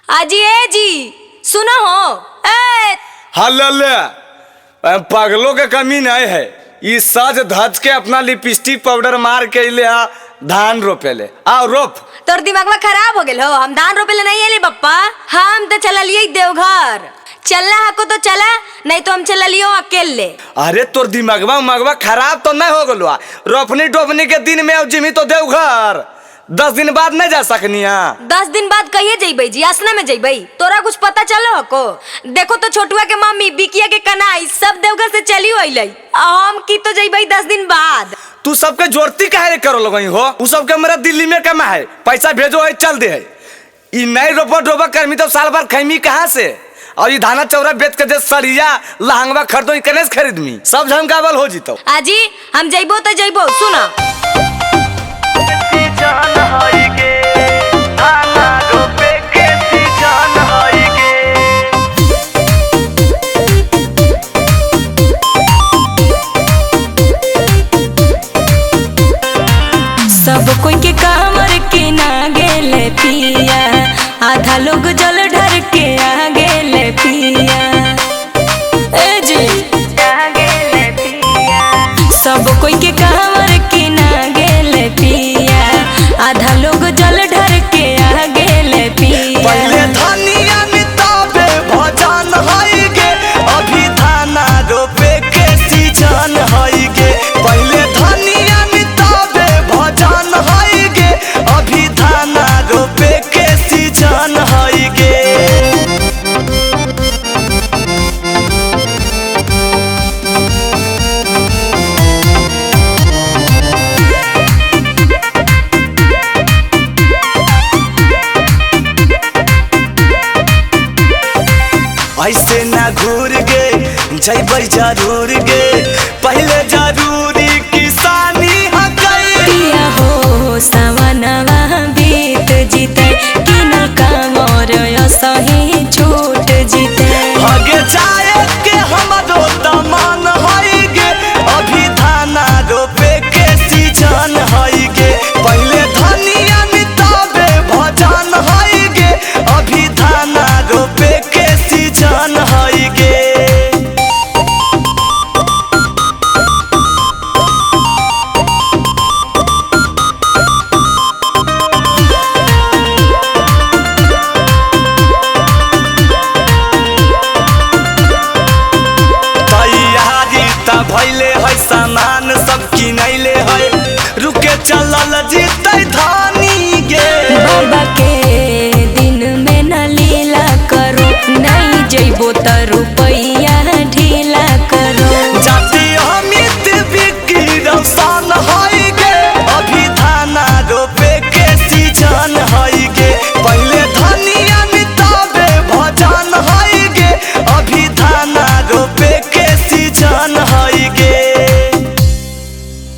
आजी ए जी सुनो हो ए हल्ले पगलों के कमी नहीं है। ई सज धज के अपना लिपस्टिक पाउडर मार के ले धान रोपे ले आओ रोप। तोर दिमाग में खराब हो गेल हो। हम धान रोपे ले नहीं आले बप्पा। हम तो चलिए देवघर। चलना हको तो चला, नहीं तो हम चलियो अकेले। अरे तोर दिमागवा मगवा खराब तो नहीं हो गलो। रोपनी टोपनी के दिन में जिमी तो देवघर 10 दिन बाद नहीं जा सकनी। 10 दिन बाद कहिए जइबई जी? आसना में जइबई? तोरा कुछ पता चलो हको? देखो तो छोटुआ के मम्मी बिकिया के कनाई सब देवघर से चली अइलै। हम की तो जइबई 10 दिन बाद। तू सबके जोड़ती काहे करो लगई हो? उ सबके मेरा दिल्ली में कमा है, पैसा भेजो है चल दे है। ई नहीं रोपा डोबा करमी तो साल भर खैमी कहाँ से? और ये धाना चौरा बेच के जे सरिया लहंगवा खरीदो ई कने से खरीदमी? सब झमकावल हो जितो। आजी हम जइबो तो जइबो। सुना सब कोई के कामर के ना गेले पिया, आधा लोग जल ढर के आ गेले पिया। ए जी आ गेले पिया। सब कोई के कामर के ना गेले पिया, आधा लोग जल ढर के आ गेले पिया। पहले धनिया मिताबे भजन हई गे, अभी धाना रोपे के सीजन हई गे। पहले धनिया मिताबे भजन हई गे, अभी धाना रोपे के सीजन हई गे। ऐसे ना घूर गे जैबै जरूर गे, पहले जरूरी किसानी पिया हो सावनवा बीत जीते, किनल कामर सही छूट जीते। हगे जाए के हमरो तमन हई गे, अभी धाना रोपे के सीजन हई गे। पहले धनिया मिताबे भजन हई गे, अभी धाना रोपे के सीजन हई गे। भैले है सामान सब किनैले है, रुके चलल जीते धानी गे। बाबा के दिन में न लीला करो, नहीं जइबो त रूप